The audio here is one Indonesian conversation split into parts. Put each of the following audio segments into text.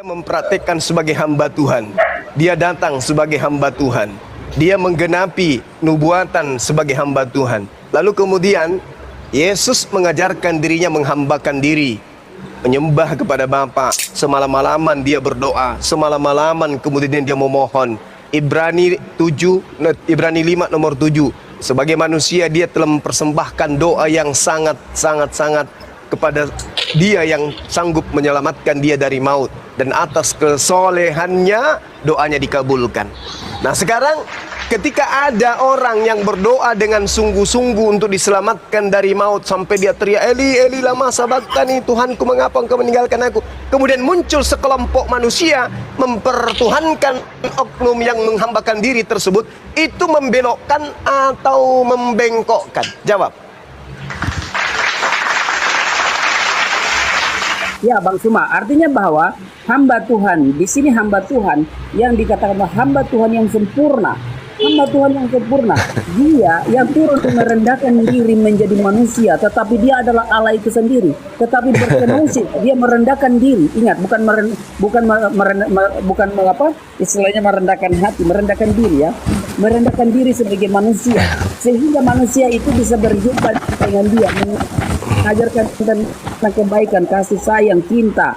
Dia mempraktekkan sebagai hamba Tuhan. Dia datang sebagai hamba Tuhan. Dia menggenapi nubuatan sebagai hamba Tuhan. Lalu kemudian Yesus mengajarkan dirinya menghambakan diri, menyembah kepada Bapa. Semalam-malaman dia berdoa, semalam-malaman kemudian dia memohon. Ibrani 5 nomor 7. Sebagai manusia dia telah mempersembahkan doa yang sangat kepada Dia yang sanggup menyelamatkan dia dari maut, dan atas kesolehannya doanya dikabulkan. Nah sekarang ketika ada orang yang berdoa dengan sungguh-sungguh untuk diselamatkan dari maut sampai dia teriak, Eli, Eli lama sabachthani, Tuhanku mengapa engkau meninggalkan aku. Kemudian muncul sekelompok manusia mempertuhankan oknum yang menghambakan diri tersebut. Itu membelokkan atau membengkokkan? Jawab. Ya Bang Suma, artinya bahwa hamba Tuhan, di sini hamba Tuhan yang dikatakan hamba Tuhan yang sempurna. Hamba Tuhan yang sempurna, dia yang turun merendahkan diri menjadi manusia, tetapi dia adalah Allah itu sendiri. Tetapi berkenosis, dia merendahkan diri. Ingat, bukan istilahnya merendahkan hati, merendahkan diri ya. Merendahkan diri sebagai manusia, sehingga manusia itu bisa berjumpa dengan dia, mengajarkan tentang kebaikan, kasih sayang, cinta,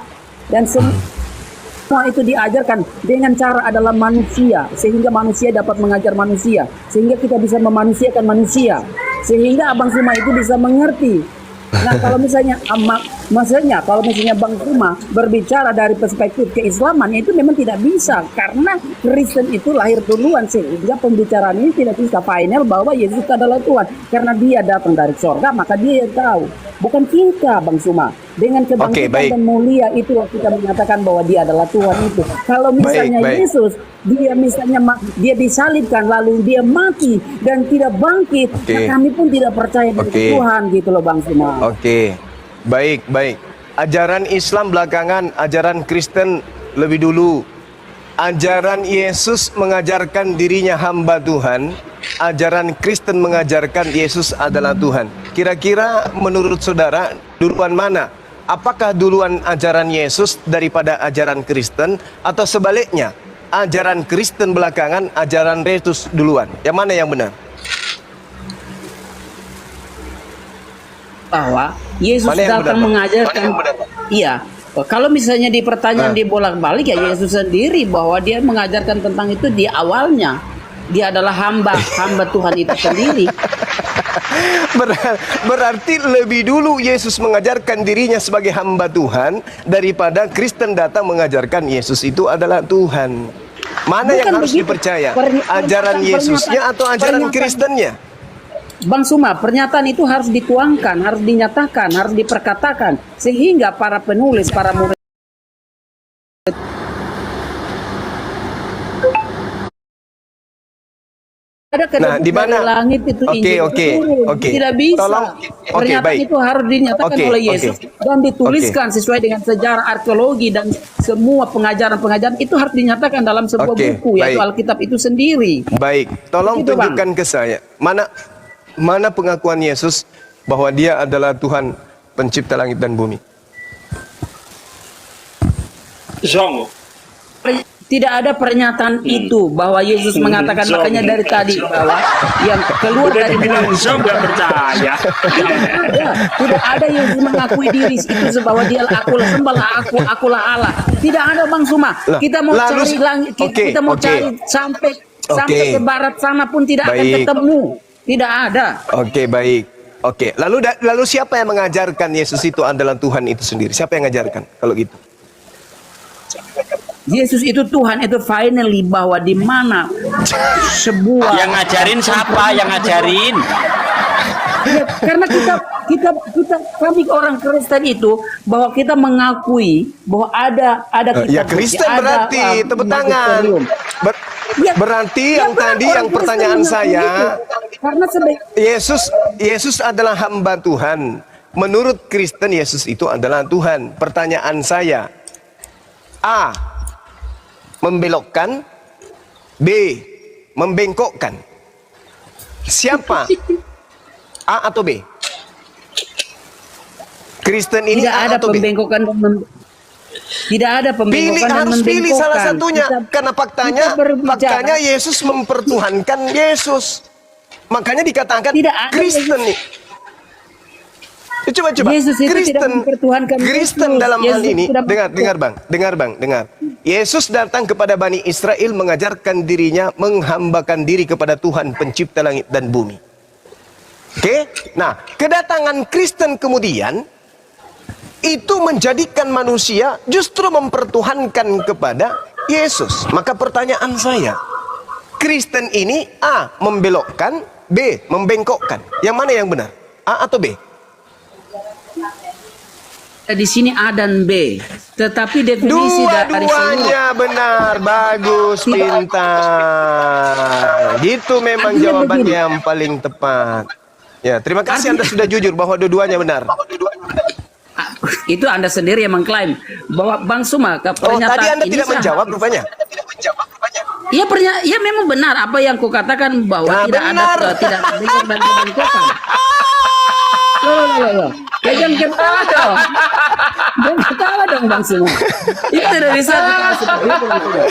dan semua itu diajarkan dengan cara adalah manusia, sehingga manusia dapat mengajar manusia, sehingga kita bisa memanusiakan manusia, sehingga Abang Suma itu bisa mengerti. Nah kalau misalnya kalau misalnya Bang Suma berbicara dari perspektif keislaman, itu memang tidak bisa, karena Kristen itu lahir duluan, sehingga pembicaraan ini tidak bisa final bahwa Yesus adalah Tuhan, karena dia datang dari sorga, maka dia yang tahu, bukan kita Bang Suma. Dengan kebangkitan dan mulia itu kita menyatakan bahwa dia adalah Tuhan itu. Kalau misalnya Yesus, dia misalnya dia disalibkan lalu dia mati dan tidak bangkit, nah kami pun tidak percaya pada Tuhan gitu loh Bang Suma. Baik. Ajaran Islam belakangan, ajaran Kristen lebih dulu. Ajaran Yesus mengajarkan dirinya hamba Tuhan, ajaran Kristen mengajarkan Yesus adalah Tuhan. Kira-kira menurut saudara duluan mana? Apakah duluan ajaran Yesus daripada ajaran Kristen, atau sebaliknya, ajaran Kristen belakangan, ajaran Yesus duluan? Yang mana yang benar? Bahwa Yesus datang mengajarkan, iya. Kalau misalnya di pertanyaan dibolak-balik, ya Yesus sendiri bahwa dia mengajarkan tentang itu di awalnya. Dia adalah hamba Tuhan itu sendiri. Berarti lebih dulu Yesus mengajarkan dirinya sebagai hamba Tuhan daripada Kristen datang mengajarkan Yesus itu adalah Tuhan. Mana bukan yang harus begitu dipercaya? Ajaran Yesusnya atau ajaran Kristennya? Bang Suma, pernyataan itu harus dituangkan, harus dinyatakan, harus diperkatakan, sehingga para penulis, para murid ada di mana langit itu tidak bisa. Pernyataan itu harus dinyatakan oleh Yesus dan dituliskan sesuai dengan sejarah, arkeologi, dan semua pengajaran itu harus dinyatakan dalam sebuah buku, yaitu Alkitab itu sendiri. Baik, tolong begitu, tunjukkan ke saya mana pengakuan Yesus bahwa dia adalah Tuhan pencipta langit dan bumi. Tidak ada pernyataan itu bahwa Yesus mengatakan, makanya dari tadi bahwa yang keluar dari mulut nggak percaya. Tidak ada Yesus mengakui diri itu bahwa dia akulah Allah. Tidak ada Bang Suma. Kita mau cari langit, kita mau cari sampai ke barat sana pun tidak akan ketemu. Tidak ada. Lalu siapa yang mengajarkan Yesus itu adalah Tuhan itu sendiri? Siapa yang mengajarkan kalau gitu? Yesus itu Tuhan itu finally, bahwa di mana sebuah yang ngajarin siapa yang ngajarin? Ya, karena kami orang Kristen itu bahwa kita mengakui bahwa ada kita ya Kristen berarti tepuk tangan. Berarti yang tadi yang pertanyaan saya, karena Yesus adalah hamba Tuhan. Menurut Kristen Yesus itu adalah Tuhan. Pertanyaan saya, A, membelokkan, B, membengkokkan. Siapa? A atau B? Kristen ini tidak A ada atau pembengkokan. Tidak ada Pilih, pembengkokan dan harus pilih salah membengkokkan. satunya. Karena kita berbicara. faktanya Yesus mempertuhankan Yesus. Makanya dikatakan Tidak ada Kristen nih. Coba. Yesus itu tidak Kristen, mempertuhankan Kristen Yesus. dalam hal Yesus ini, tidak dengar bang. Yesus datang kepada Bani Israel mengajarkan dirinya menghambakan diri kepada Tuhan pencipta langit dan bumi. Oke, nah kedatangan Kristen kemudian itu menjadikan manusia justru mempertuhankan kepada Yesus. Maka pertanyaan saya, Kristen ini A. membelokkan, B. membengkokkan. Yang mana yang benar? A atau B? Di sini A dan B, tetapi definisi dari semua Dua-duanya benar, bagus, pintar. Gitu memang Artinya jawabannya begini. yang paling tepat. Ya, terima kasih Anda sudah jujur bahwa dua-duanya benar. itu Anda sendiri yang mengklaim bahwa Bang Suma Oh, pernyataan tadi Anda ini tidak menjawab rupanya. Iya memang benar apa yang kukatakan bahwa Nah, tidak benar. ada tidak bengkok dan membengkokkan. Loh. Ya, jangan ketawa dong. Jangan ketawa dong Bang Suma. Itu tidak bisa dikatakan seperti itu Bang Suma.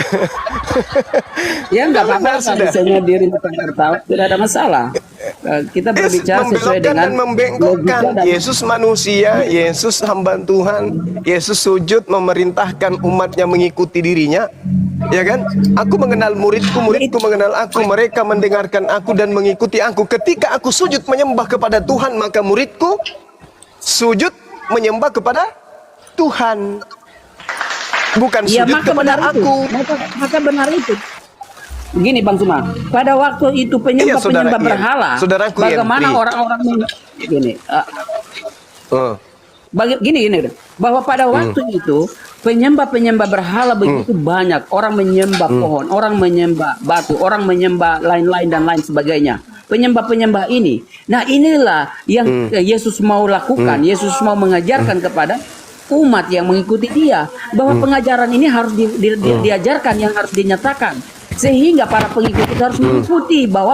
Ya nggak apa-apa Sudah. kalau misalnya diri tertawa tidak ada masalah. Kita berbicara sesuai Membelokkan dengan dan membengkokkan. logika dan Yesus manusia, Yesus hamba Tuhan, Yesus sujud memerintahkan umatnya mengikuti dirinya. Ya kan? Aku mengenal muridku, muridku mengenal aku, mereka mendengarkan aku dan mengikuti aku. Ketika aku sujud menyembah kepada Tuhan, maka muridku sujud menyembah kepada Tuhan. Bukan Iya, sujud maka kepada benar itu. aku. Maka benar itu. Begini Bang Suma, pada waktu itu Iya, saudara penyembah Ian. berhala, Saudaraku Ian, bagaimana Pri. orang-orang gini, Oh. gini, bahwa pada waktu itu penyembah berhala begitu banyak, orang menyembah pohon, orang menyembah batu, orang menyembah lain-lain dan lain sebagainya. Penyembah ini, nah inilah yang Yesus mau lakukan. Yesus mau mengajarkan kepada umat yang mengikuti dia bahwa pengajaran ini harus diajarkan, yang harus dinyatakan, sehingga para pengikut itu harus mengikuti bahwa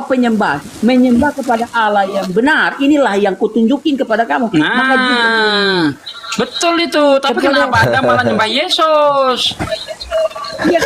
menyembah kepada Allah yang benar. Inilah yang kutunjukin kepada kamu. Maka Nah, betul itu. Tapi Kepada- kenapa Anda malah nyembah Yesus? dia